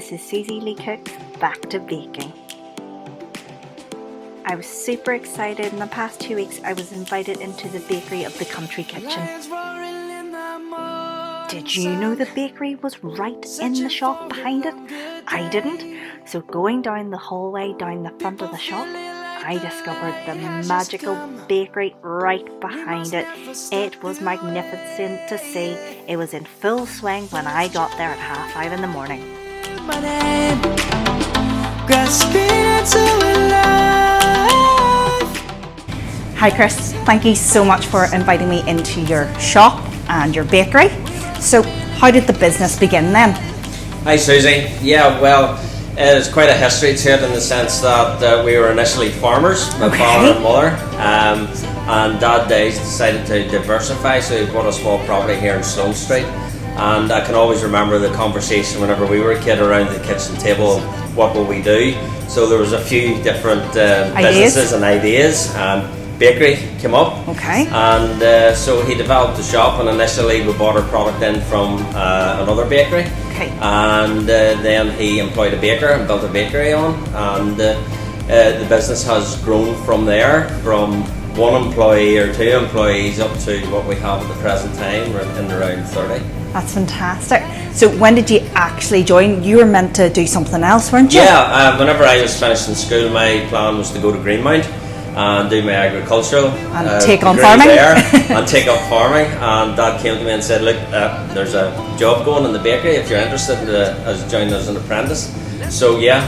this is Suzie Lee Cook's Back to Baking. I was super excited. In the past 2 weeks I was invited into the bakery of the country kitchen. Did you know the bakery was right in the shop behind it? I didn't. So going down the hallway down the front of the shop, I discovered the magical bakery right behind it. It was magnificent to see. It was in full swing when I got there at 5:30 in the morning. Hi Chris, thank you so much for inviting me into your shop and your bakery. So how did the business begin then? Hi Susie. Yeah, well, it's quite a history to it in the sense that we were initially farmers, my father and mother, and Dad decided to diversify, so he bought a small property here in Sloan Street. And I can always remember the conversation whenever we were a kid around the kitchen table, what will we do? So there was a few different businesses and ideas. Bakery came up, and so he developed the shop, and initially we bought our product in from another bakery, and then he employed a baker and built a bakery on, and the business has grown from there, from 1 employee or 2 employees up to what we have at the present time, in around 30. That's fantastic. So when did you actually join? You were meant to do something else, weren't you? Yeah, whenever I was finishing school, my plan was to go to Greenmount and do my agricultural and take on farming there and take up farming. And Dad came to me and said, look, there's a job going in the bakery if you're interested as joining as an apprentice. So yeah,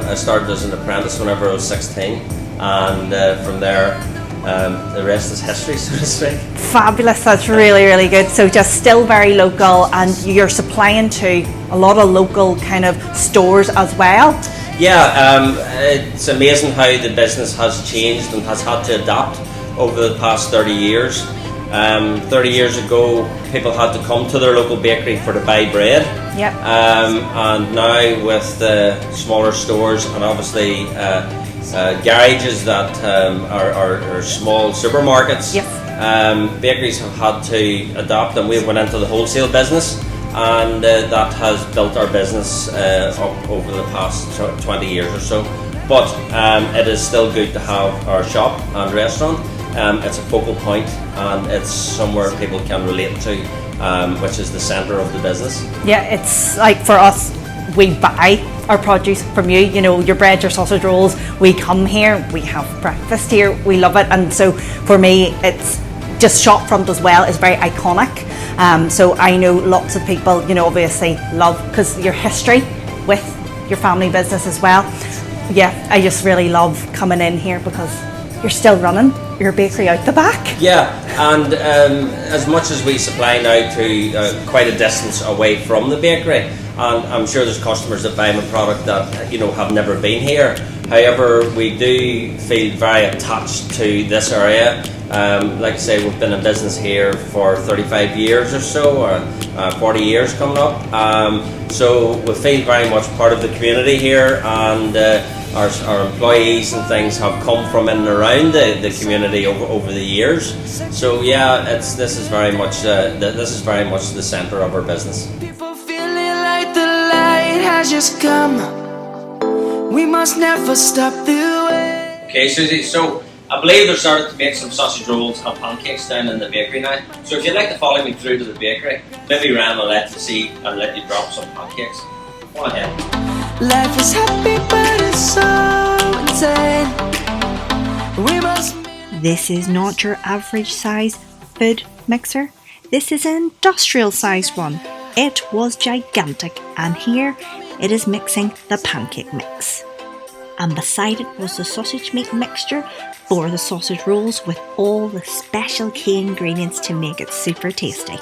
I started as an apprentice whenever I was 16, and from there the rest is history, so to speak. Fabulous, that's really, really good. So just still very local, and you're supplying to a lot of local kind of stores as well? Yeah, it's amazing how the business has changed and has had to adapt over the past 30 years. 30 years ago, people had to come to their local bakery to buy bread. Yep. And now with the smaller stores and obviously garages that are small supermarkets, bakeries have had to adapt, and we went into the wholesale business. And that has built our business up over the past 20 years or so. But it is still good to have our shop and restaurant. It's a focal point, and it's somewhere people can relate to, which is the centre of the business. Yeah, it's like for us, we buy our produce from you, you know, your bread, your sausage rolls. We come here, we have breakfast here, we love it. And so for me, it's just shop front as well is very iconic. So I know lots of people, you know, obviously love, because your history with your family business as well. Yeah, I just really love coming in here because you're still running your bakery out the back. Yeah, and as much as we supply now to quite a distance away from the bakery, and I'm sure there's customers that buy my product that, you know, have never been here. However, we do feel very attached to this area. Like I say, we've been in business here for 35 years or so, or 40 years coming up. So we feel very much part of the community here, and our employees and things have come from in and around the community over the years. So yeah, this is very much the centre of our business. People feeling like the light has just come. We must never stop the way. Okay, Susie, so I believe they're starting to make some sausage rolls and pancakes down in the bakery now. So if you'd like to follow me through to the bakery, maybe Ryan will let you see and let you drop some pancakes. Go ahead. Life is happy but it's so insane. We must. This is not your average size food mixer. This is an industrial sized one. It was gigantic, and here it is mixing the pancake mix. And beside it was the sausage meat mixture for the sausage rolls with all the special key ingredients to make it super tasty.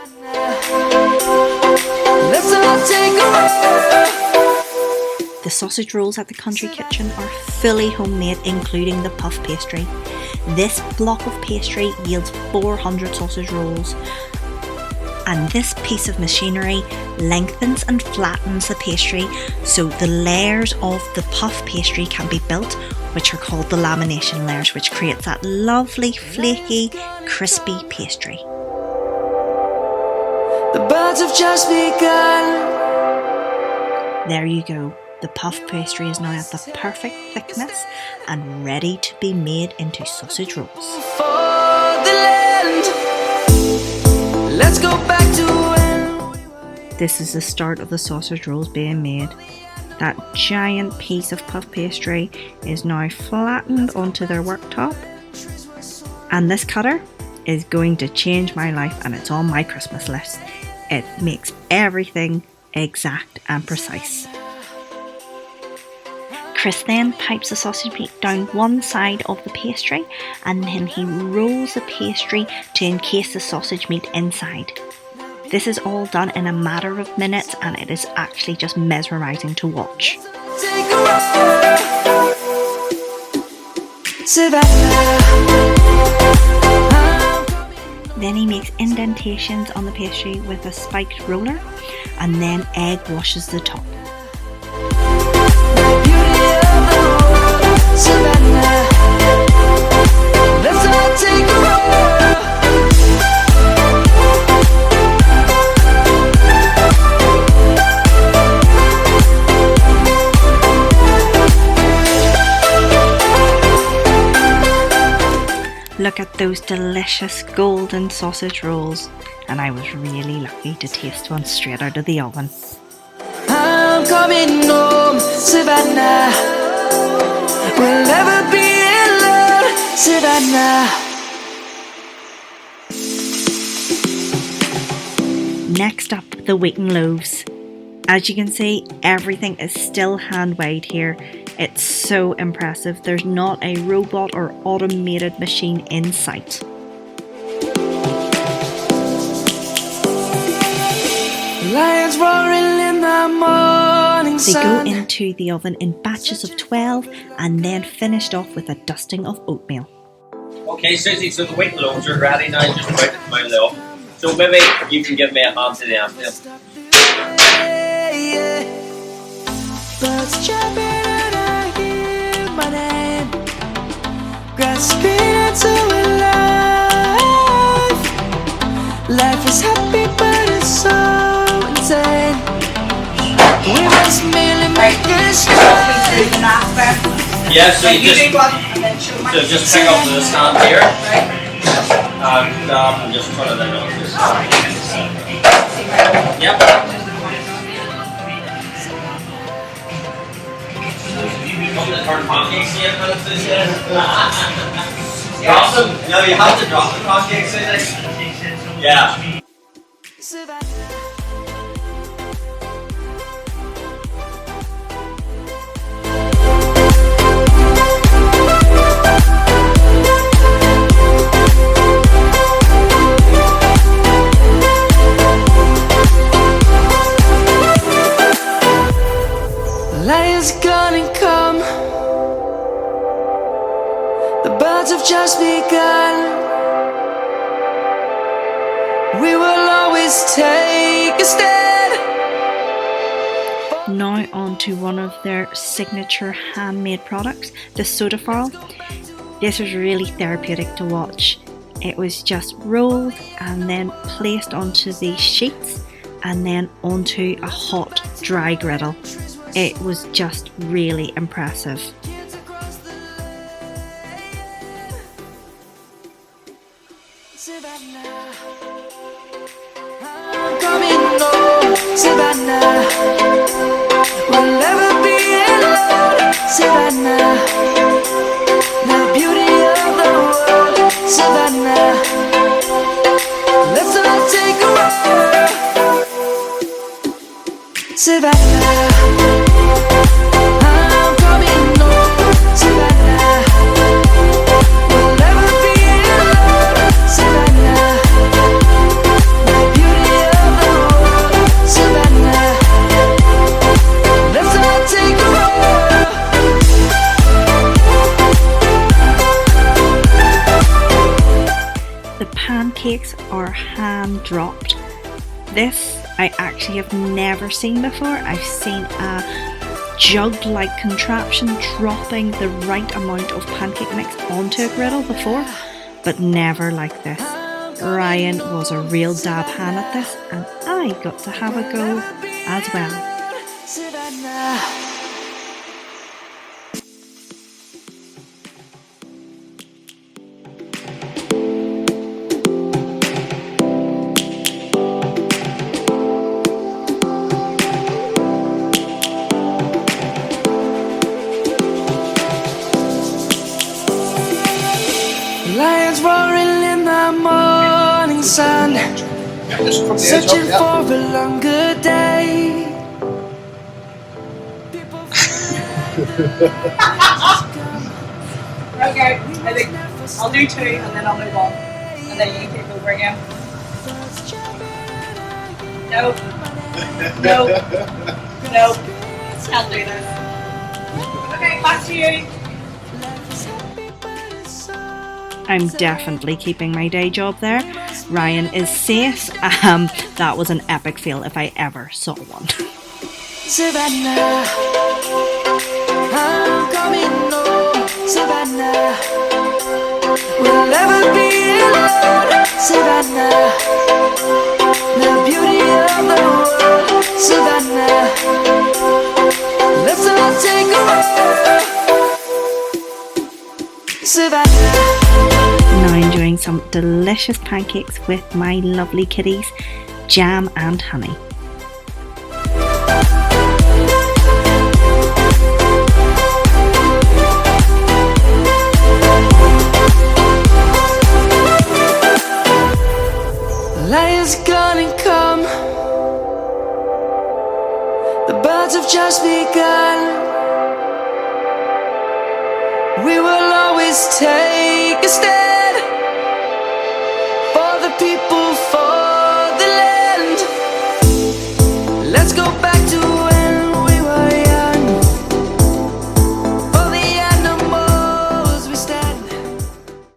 The sausage rolls at the country kitchen are fully homemade, including the puff pastry. This block of pastry yields 400 sausage rolls, and this piece of machinery lengthens and flattens the pastry so the layers of the puff pastry can be built, which are called the lamination layers, which creates that lovely, flaky, crispy pastry. The birds have just begun. There you go. The puff pastry is now at the perfect thickness and ready to be made into sausage rolls. For the land. Let's go back to when. This is the start of the sausage rolls being made. That giant piece of puff pastry is now flattened onto their worktop. And this cutter is going to change my life, and it's on my Christmas list. It makes everything exact and precise. Chris then pipes the sausage meat down one side of the pastry, and then he rolls the pastry to encase the sausage meat inside. This is all done in a matter of minutes, and it is actually just mesmerising to watch. Take a ride. Savannah. Then he makes indentations on the pastry with a spiked roller, and then egg washes the top. Savannah. Let's all take a ride. Look at those delicious golden sausage rolls, and I was really lucky to taste one straight out of the oven. I'm coming home, Savannah. We'll never be alone, Savannah. Next up, the Wheaton Loaves. As you can see, everything is still hand weighed here. It's so impressive. There's not a robot or automated machine in sight. Lions roaring in the morning They go sun. into the oven in batches of 12 and then finished off with a dusting of oatmeal. Okay, Suzie, so the Wheaton Loaves are ready now, just about to come out of the oven. So maybe you can give me a hand to the end there. Birds chirping and I hear my name, grasping into life. Life is happy but it's so insane. We must merely make a stride. Yeah, so you just pick up the stand here and just put it in on this. Yep. Turn pancakes yet, but it's drop them. No, you have to drop the pancakes in it. Yeah. Lion's gonna come. The birds have just begun. We will always take a stand. Now on to one of their signature handmade products, the soda farl. This was really therapeutic to watch. It was just rolled and then placed onto these sheets and then onto a hot, dry griddle. It was just really impressive. Savannah, I'm coming home, Savannah. We'll never be alone, Savannah. The beauty of the world, Savannah. Let's all take a ride, Savannah. I'm coming home, Savannah. We'll never be alone, Savannah. The beauty of the world, Savannah. Let's all take a ride. The pancakes are hand dropped. This I actually have never seen before. I've seen a jug-like contraption dropping the right amount of pancake mix onto a griddle before, but never like this. Ryan was a real dab hand at this, and I got to have a go as well. Savannah. Lions roaring in the morning sun, searching for a longer day. Okay, I think I'll do 2 and then I'll move on. And then you can take over again. No. No. No. Can't do this. Okay, back to you. I'm definitely keeping my day job there. Ryan is safe. That was an epic fail if I ever saw one. Savannah, I'm coming home. Savannah, we'll never be alone. Savannah, the beauty of the world. Savannah, let's all take a walk. Savannah. Now enjoying some delicious pancakes with my lovely kitties, jam and honey. Lion's gonna come. The birds have just begun. We will always take a stand for the people, for the land. Let's go back.